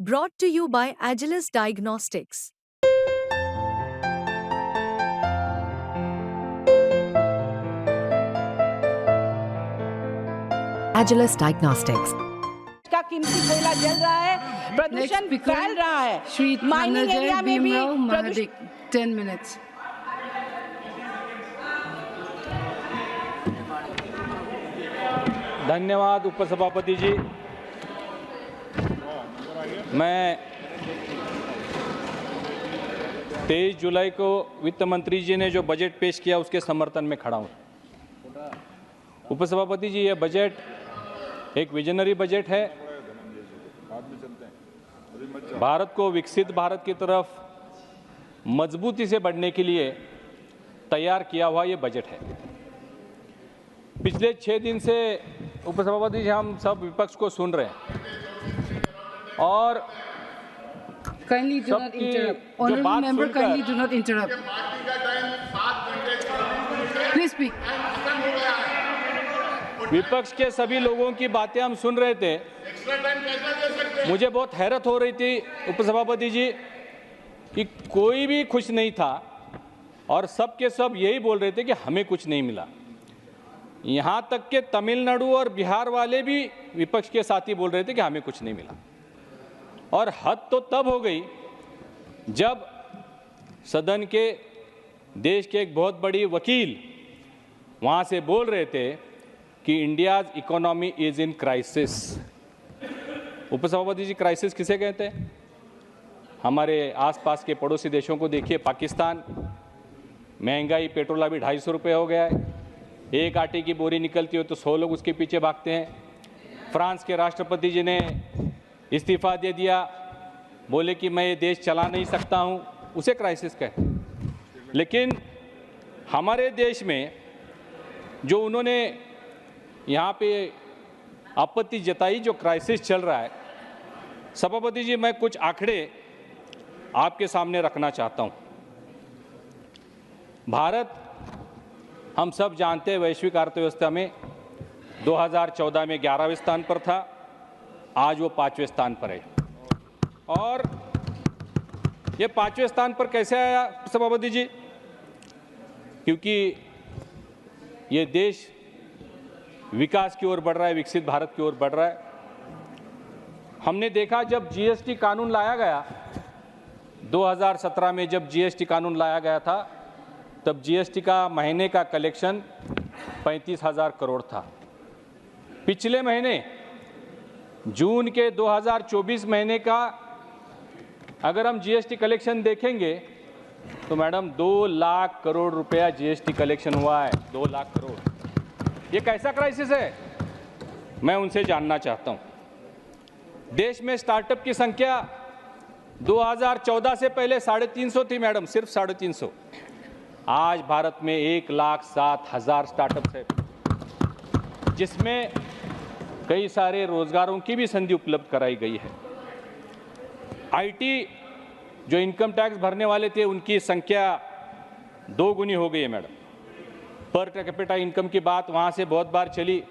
Brought to you by Agilus Diagnostics. Agilus Diagnostics. का कीमती कोयला जल रहा है, प्रदूषण फैल रहा है। श्री माइनिंग एरिया में भी महादिक 10 minutes. धन्यवाद उपसभापति जी। मैं 23 जुलाई को वित्त मंत्री जी ने जो बजट पेश किया उसके समर्थन में खड़ा हूँ। उपसभापति जी, ये बजट एक विजनरी बजट है। भारत को विकसित भारत की तरफ मजबूती से बढ़ने के लिए तैयार किया हुआ ये बजट है। पिछले 6 दिन से उपसभापति जी हम सब विपक्ष को सुन रहे हैं और Kindly do not interrupt. Honorable member, kindly do not interrupt. Please speak. विपक्ष के सभी लोगों की बातें हम सुन रहे थे। मुझे बहुत हैरत हो रही थी उपसभापति जी कि कोई भी खुश नहीं था और सब के सब यही बोल रहे थे कि हमें कुछ नहीं मिला। यहाँ तक के तमिलनाडु और बिहार वाले भी विपक्ष के साथी बोल रहे थे कि हमें कुछ नहीं मिला। और हद तो तब हो गई जब सदन के देश के एक बहुत बड़ी वकील वहाँ से बोल रहे थे कि India's economy is in crisis. उपसभापति जी, क्राइसिस किसे कहते हैं? हमारे आसपास के पड़ोसी देशों को देखिए। पाकिस्तान, महंगाई, पेट्रोल अभी 250 रुपये हो गया है। एक आटे की बोरी निकलती हो तो 100 लोग उसके पीछे भागते हैं। फ्रांस के राष्ट्रपति जी ने इस्तीफा दे दिया, बोले कि मैं ये देश चला नहीं सकता हूँ, उसे क्राइसिस कहते हैं। लेकिन हमारे देश में जो उन्होंने यहाँ पे आपत्ति जताई, जो क्राइसिस चल रहा है, सभापति जी मैं कुछ आंकड़े आपके सामने रखना चाहता हूँ। भारत, हम सब जानते हैं, वैश्विक अर्थव्यवस्था में 2014 में 11वें स्थान पर था, आज वो 5वें स्थान पर है। और ये 5वें स्थान पर कैसे आया सभापति जी? क्योंकि ये देश विकास की ओर बढ़ रहा है, विकसित भारत की ओर बढ़ रहा है। हमने देखा जब जीएसटी कानून लाया गया 2017 में, जब जीएसटी कानून लाया गया था तब जीएसटी का महीने का कलेक्शन 35,000 करोड़ था। पिछले महीने जून के 2024 महीने का अगर हम जीएसटी कलेक्शन देखेंगे तो मैडम 2 लाख करोड़ रुपया जीएसटी कलेक्शन हुआ है। 2 लाख करोड़। ये कैसा क्राइसिस है? मैं उनसे जानना चाहता हूं। देश में स्टार्टअप की संख्या 2014 से पहले 350 थी मैडम, सिर्फ 350। आज भारत में 1,07,000 स्टार्टअप्स है, जिसमें कई सारे रोजगारों की भी संधि उपलब्ध कराई गई है। आईटी, जो इनकम टैक्स भरने वाले थे, उनकी संख्या 2 गुनी हो गई है मैडम। पर कैपिटा इनकम की बात वहाँ से बहुत बार चली।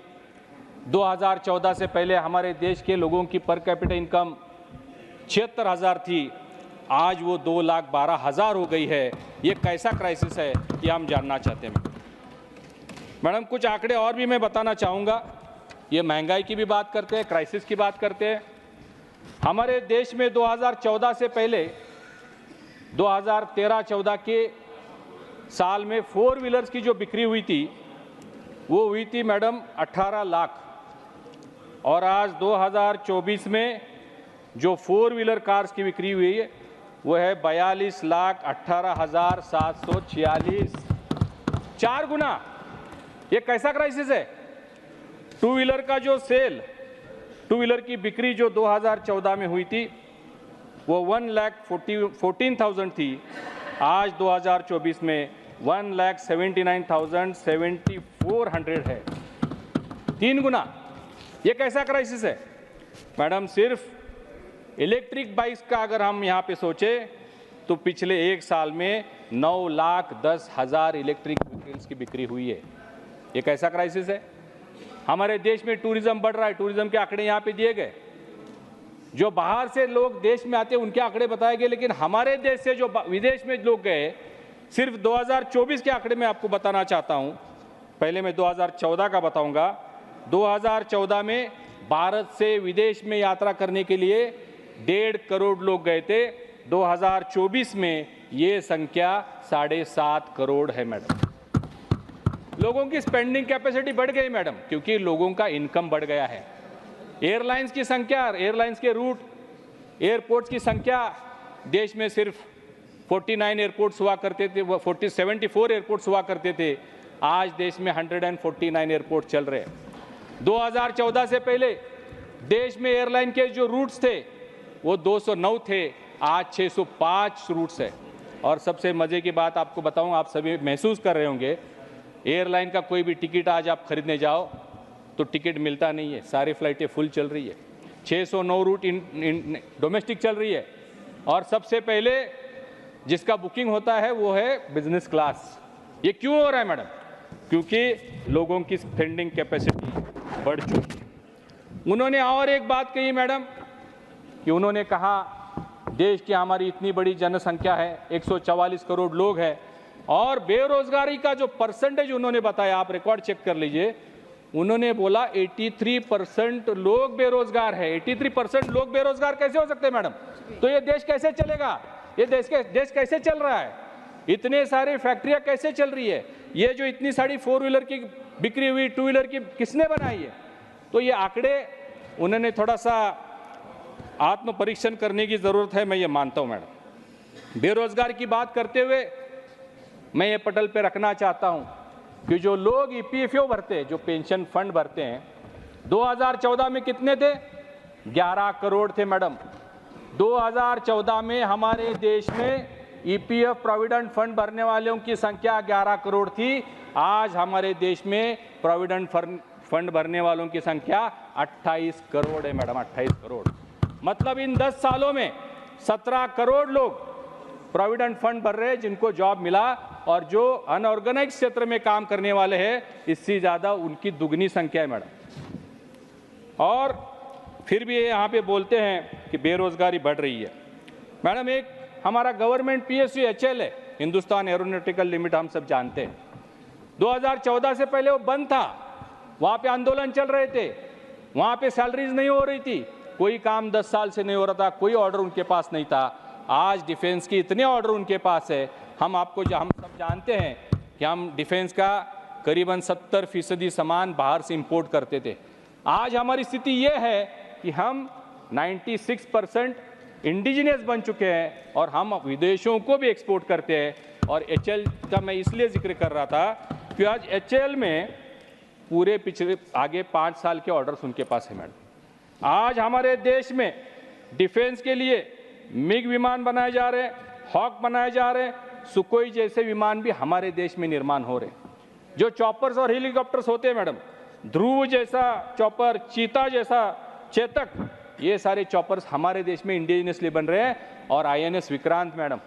2014 से पहले हमारे देश के लोगों की पर कैपिटा इनकम 76,000 थी, आज वो 2,12,000 हो गई है। ये कैसा क्राइसिस है ये हम जानना चाहते हैं मैडम। कुछ आंकड़े और भी मैं बताना चाहूँगा। ये महंगाई की भी बात करते हैं, क्राइसिस की बात करते हैं। हमारे देश में 2014 से पहले 2013-14 के साल में 4 व्हीलर्स की जो बिक्री हुई थी वो हुई थी मैडम 18 लाख। और आज 2024 में जो 4 व्हीलर कार्स की बिक्री हुई है वो है 42,18,746। 4 गुना। ये कैसा क्राइसिस है? 2 व्हीलर का जो सेल, 2 व्हीलर की बिक्री जो 2014 में हुई थी वो 1,14,000 थी, आज 2024 में 1,79,704 है। 3 गुना। ये कैसा क्राइसिस है मैडम? सिर्फ इलेक्ट्रिक बाइक्स का अगर हम यहाँ पे सोचे तो पिछले 1 साल में 9,10,000 इलेक्ट्रिक व्हीकल्स की बिक्री हुई है। ये कैसा क्राइसिस है? हमारे देश में टूरिज्म बढ़ रहा है, टूरिज्म के आंकड़े यहाँ पे दिए गए। जो बाहर से लोग देश में आते हैं उनके आंकड़े बताए गए, लेकिन हमारे देश से जो विदेश में लोग गए, सिर्फ 2024 के आंकड़े में आपको बताना चाहता हूं। पहले मैं 2014 का बताऊंगा। 2014 में भारत से विदेश में यात्रा करने के लिए 1.5 करोड़ लोग गए थे। 2024 में ये संख्या 7.5 करोड़ है मैडम। लोगों की स्पेंडिंग कैपेसिटी बढ़ गई मैडम, क्योंकि लोगों का इनकम बढ़ गया है। एयरलाइंस की संख्या, एयरलाइंस के रूट, एयरपोर्ट्स की संख्या देश में सिर्फ 49 एयरपोर्ट्स हुआ करते थे, 74 एयरपोर्ट्स हुआ करते थे। आज देश में 149 एयरपोर्ट चल रहे हैं। 2014 से पहले देश में एयरलाइन के जो रूट्स थे वो 209 थे, आज 605 रूट्स है। और सबसे मजे की बात आपको बताऊं, आप सभी महसूस कर रहे होंगे, एयरलाइन का कोई भी टिकट आज आप खरीदने जाओ तो टिकट मिलता नहीं है, सारी फ्लाइटें फुल चल रही है। 609 रूट डोमेस्टिक चल रही है, और सबसे पहले जिसका बुकिंग होता है वो है बिजनेस क्लास। ये क्यों हो रहा है मैडम? क्योंकि लोगों की स्पेंडिंग कैपेसिटी बढ़ चुकी है। उन्होंने और एक बात कही मैडम, कि उन्होंने कहा देश की हमारी इतनी बड़ी जनसंख्या है, 144 करोड़ लोग हैं, और बेरोजगारी का जो परसेंटेज उन्होंने बताया, आप रिकॉर्ड चेक कर लीजिए, उन्होंने बोला 83% लोग बेरोजगार है। 83% लोग बेरोजगार कैसे हो सकते हैं मैडम? तो ये देश कैसे चलेगा? ये देश कैसे चल रहा है? इतने सारे फैक्ट्रियां कैसे चल रही है? ये जो इतनी सारी 4 व्हीलर की बिक्री हुई, 2 व्हीलर की किसने बनाई है? तो ये आंकड़े उन्होंने थोड़ा सा आत्म परीक्षण करने की जरूरत है, मैं ये मानता हूं मैडम। बेरोजगार की बात करते हुए मैं ये पटल पे रखना चाहता हूं कि जो लोग ईपीएफओ भरते हैं, जो पेंशन फंड भरते हैं, 2014 में कितने थे? 11 करोड़ थे मैडम। 2014 में हमारे देश में ईपीएफ प्रोविडेंट फंड भरने वालों की संख्या 11 करोड़ थी। आज हमारे देश में प्रोविडेंट फंड भरने वालों की संख्या 28 करोड़ है मैडम, 28 करोड़। मतलब इन 10 सालों में 17 करोड़ लोग प्रोविडेंट फंड भर रहे हैं जिनको जॉब मिला, और जो अनऑर्गेनाइज क्षेत्र में काम करने वाले हैं इससे ज्यादा उनकी दुगनी संख्या है मैडम। और फिर भी यहाँ पे बोलते हैं कि बेरोजगारी बढ़ रही है। मैडम, एक हमारा गवर्नमेंट पीएसयू एचएल है, हिंदुस्तान एरोनॉटिकल लिमिटेड, हम सब जानते हैं। 2014 से पहले वो बंद था, वहाँ पे आंदोलन चल रहे थे, वहाँ पे सैलरीज नहीं हो रही थी, कोई काम 10 साल से नहीं हो रहा था, कोई ऑर्डर उनके पास नहीं था। आज डिफेंस की इतने ऑर्डर उनके पास है। हम सब जानते हैं कि हम डिफेंस का करीबन 70% सामान बाहर से इंपोर्ट करते थे। आज हमारी स्थिति ये है कि हम 96% इंडिजिनियस बन चुके हैं, और हम विदेशों को भी एक्सपोर्ट करते हैं। और एचएल का मैं इसलिए जिक्र कर रहा था कि आज एचएल में पूरे पिछले आगे 5 साल के ऑर्डर्स उनके पास है मैडम। आज हमारे देश में डिफेंस के लिए मिग विमान बनाए जा रहे हैं, हॉक बनाए जा रहे हैं, सुकोई जैसे विमान भी हमारे देश में निर्माण हो रहे हैं। जो चॉपर्स और हेलीकॉप्टर्स होते हैं मैडम, ध्रुव जैसा चॉपर, चीता जैसा चेतक, ये सारे चॉपर्स हमारे देश में इंडिजिनियसली बन रहे हैं। और आईएनएस विक्रांत मैडम,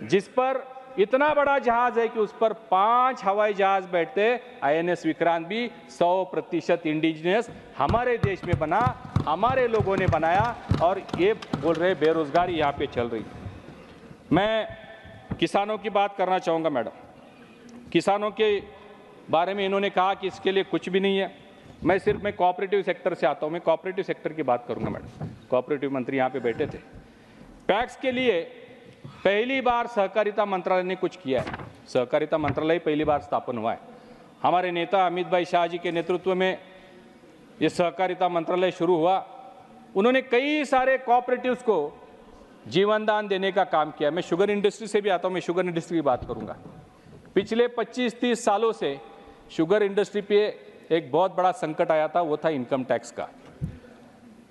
जिस पर इतना बड़ा जहाज है कि उस पर 5 हवाई जहाज बैठते, आईएनएस विक्रांत भी 100% इंडिजिनियस हमारे देश में बना, हमारे लोगों ने बनाया। और ये बोल रहे बेरोजगारी यहाँ पे चल रही। मैं किसानों की बात करना चाहूँगा मैडम। किसानों के बारे में इन्होंने कहा कि इसके लिए कुछ भी नहीं है। मैं कोऑपरेटिव सेक्टर से आता हूँ, मैं कोऑपरेटिव सेक्टर की बात करूँगा मैडम। कोऑपरेटिव मंत्री यहाँ पे बैठे थे। पैक्स के लिए पहली बार सहकारिता मंत्रालय ने कुछ किया है। सहकारिता मंत्रालय पहली बार स्थापन हुआ है। हमारे नेता अमित भाई शाह जी के नेतृत्व में ये सहकारिता मंत्रालय शुरू हुआ। उन्होंने कई सारे कोऑपरेटिव्स को जीवन दान देने का काम किया। मैं शुगर इंडस्ट्री से भी आता हूँ, मैं शुगर इंडस्ट्री की बात करूँगा। पिछले 25-30 सालों से शुगर इंडस्ट्री पे एक बहुत बड़ा संकट आया था, वो था इनकम टैक्स का।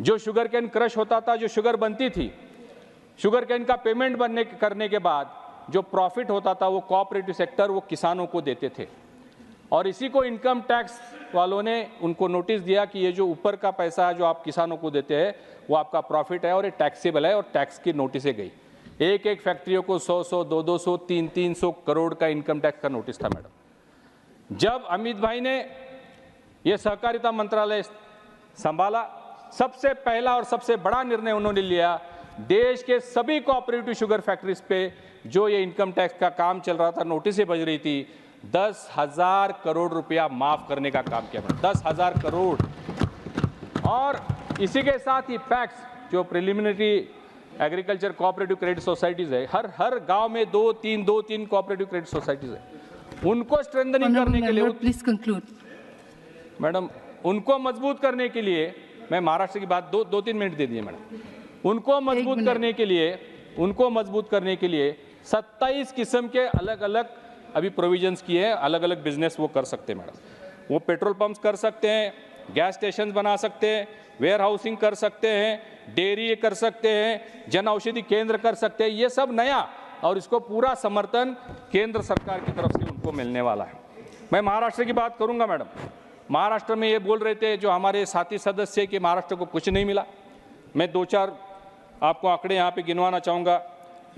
जो शुगर कैन क्रश होता था, जो शुगर बनती थी, शुगर कैन का पेमेंट करने के बाद जो प्रॉफिट होता था वो कोऑपरेटिव सेक्टर वो किसानों को देते थे। और इसी को इनकम टैक्स वालों ने उनको नोटिस दिया कि ये जो ऊपर का पैसा जो आप किसानों को देते हैं वो आपका प्रॉफिट है और ये टैक्सेबल है, और टैक्स की नोटिसें गई। एक फैक्ट्रियों को 100-100, 200-200, 300-300 करोड़ का इनकम टैक्स का नोटिस था मैडम। जब अमित भाई ने ये सहकारिता मंत्रालय संभाला, सबसे पहला और सबसे बड़ा निर्णय उन्होंने लिया, देश के सभी कोऑपरेटिव शुगर फैक्ट्रीज पे जो ये इनकम टैक्स का काम चल रहा था, नोटिसें बज रही थी, 10,000 करोड़ रुपया माफ करने का काम किया। 10,000 करोड़। और इसी के साथ ही पैक्स जो preliminary agriculture cooperative credit societies है, हर गांव में 2-3 कोऑपरेटिव क्रेडिट सोसाइटीज है, उनको स्ट्रेंथनिंग करने के लिए, प्लीज कंक्लूड मैडम, उनको मजबूत करने के लिए, मैं महाराष्ट्र की बात 2-3 मिनट दे दिए मैडम, उनको मजबूत करने के लिए 27 किस्म के अलग अलग अभी प्रोविजंस किए हैं। अलग अलग बिजनेस वो कर सकते हैं मैडम। वो पेट्रोल पंप्स कर सकते हैं, गैस स्टेशन बना सकते हैं, वेयर हाउसिंग कर सकते हैं, डेयरी कर सकते हैं, जन औषधि केंद्र कर सकते हैं। ये सब नया, और इसको पूरा समर्थन केंद्र सरकार की तरफ से उनको मिलने वाला है। मैं महाराष्ट्र की बात करूंगा मैडम। महाराष्ट्र में ये बोल रहे थे जो हमारे साथी सदस्य कि महाराष्ट्र को कुछ नहीं मिला। मैं 2-4 आपको आंकड़े यहाँ पे गिनवाना चाहूँगा।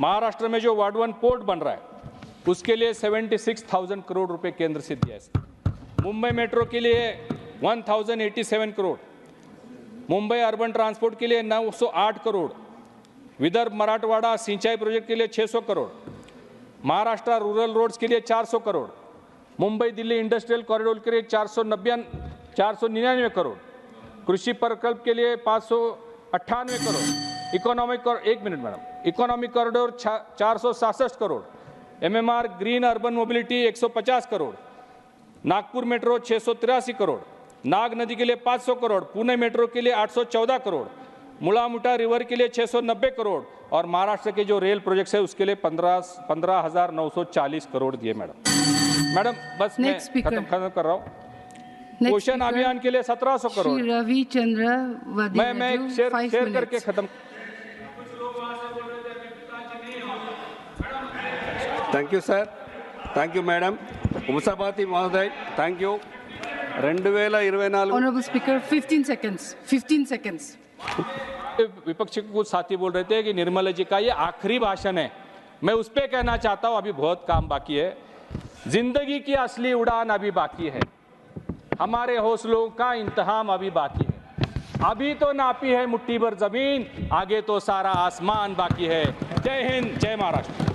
महाराष्ट्र में जो वार्ड 1 पोर्ट बन रहा है उसके लिए 76,000 करोड़ रुपए केंद्र से दिया है। मुंबई मेट्रो के लिए 1,087 करोड़, मुंबई अर्बन ट्रांसपोर्ट के लिए 908 करोड़, विदर्भ मराठवाड़ा सिंचाई प्रोजेक्ट के लिए 600 करोड़, महाराष्ट्र रूरल रोड्स के लिए 400 करोड़, मुंबई दिल्ली इंडस्ट्रियल कॉरिडोर के लिए 499 करोड़, कृषि प्रकल्प के लिए 598 crore, economic corridor 467 crore, MMR green urban mobility 150 crore, Nagpur metro 683 crore, Nag नदी के लिए 500 करोड़, पुणे मेट्रो के लिए 814 करोड़, मुला मुठा रिवर के लिए 690 करोड़, और महाराष्ट्र के जो रेल प्रोजेक्ट्स है उसके लिए 15,940 करोड़ दिए मैडम। बस मैं खत्म कर रहा हूँ। पोषण अभियान के लिए 1,700 करोड़। रविचंद्र मैं शेयर करके खत्म। Thank you sir, thank you madam, ఉపసభాపతి మహోదయ్, thank you. 2024 honourable speaker 15 seconds. विपक्ष के कुछ साथी बोल रहे थे कि निर्मला जी का ये आखिरी भाषण है। मैं उस पर कहना चाहता हूं, अभी बहुत काम बाकी है। जिंदगी की असली उड़ान अभी बाकी है, हमारे हौसलों का इंतहाम अभी बाकी है। अभी तो नापी है मुट्ठी भर जमीन, आगे तो सारा आसमान बाकी है। जय हिंद, जय महाराष्ट्र।